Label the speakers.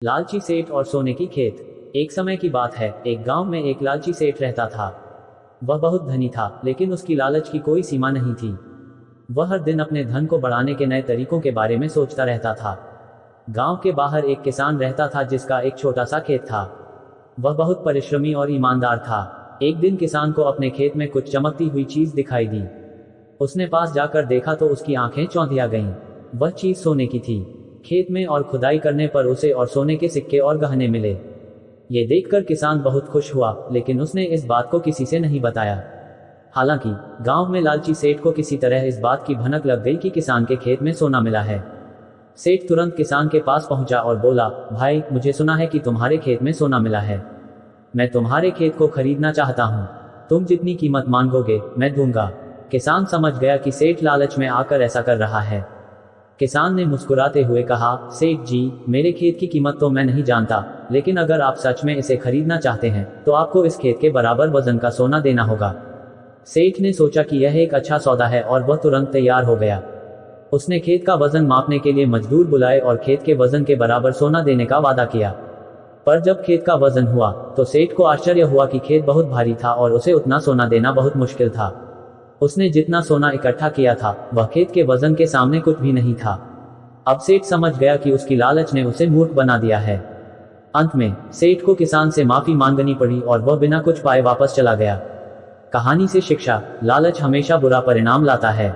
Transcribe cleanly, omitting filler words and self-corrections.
Speaker 1: लालची सेठ और सोने की खेत। एक समय की बात है, एक गांव में एक लालची सेठ रहता था। वह बहुत धनी था, लेकिन उसकी लालच की कोई सीमा नहीं थी। वह हर दिन अपने धन को बढ़ाने के नए तरीकों के बारे में सोचता रहता था। गांव के बाहर एक किसान रहता था जिसका एक छोटा सा खेत था। वह बहुत परिश्रमी और ईमानदार था। एक दिन किसान को अपने खेत में कुछ चमकती हुई चीज दिखाई दी। उसने पास जाकर देखा तो उसकी आंखें चौंधिया गईं। वह चीज सोने की थी। खेत में और खुदाई करने पर उसे और सोने के सिक्के और गहने मिले। ये देखकर किसान बहुत खुश हुआ, लेकिन उसने इस बात को किसी से नहीं बताया। हालांकि गांव में लालची सेठ को किसी तरह इस बात की भनक लग गई कि किसान के खेत में सोना मिला है। सेठ तुरंत किसान के पास पहुंचा और बोला, भाई, मुझे सुना है कि तुम्हारे खेत में सोना मिला है। मैं तुम्हारे खेत को खरीदना चाहता हूं। तुम जितनी कीमत मांगोगे मैं दूंगा। किसान समझ गया कि सेठ लालच में आकर ऐसा कर रहा है। किसान ने मुस्कुराते हुए कहा, सेठ जी, मेरे खेत की कीमत तो मैं नहीं जानता, लेकिन अगर आप सच में इसे खरीदना चाहते हैं तो आपको इस खेत के बराबर वजन का सोना देना होगा। सेठ ने सोचा कि यह एक अच्छा सौदा है और वह तुरंत तैयार हो गया। उसने खेत का वजन मापने के लिए मजदूर बुलाए और खेत के वजन के बराबर सोना देने का वादा किया। पर जब खेत का वजन हुआ तो सेठ को आश्चर्य हुआ कि खेत बहुत भारी था और उसे उतना सोना देना बहुत मुश्किल था। उसने जितना सोना इकट्ठा किया था वह खेत के वजन के सामने कुछ भी नहीं था। अब सेठ समझ गया कि उसकी लालच ने उसे मूर्ख बना दिया है। अंत में सेठ को किसान से माफी मांगनी पड़ी और वह बिना कुछ पाए वापस चला गया। कहानी से शिक्षा: लालच हमेशा बुरा परिणाम लाता है।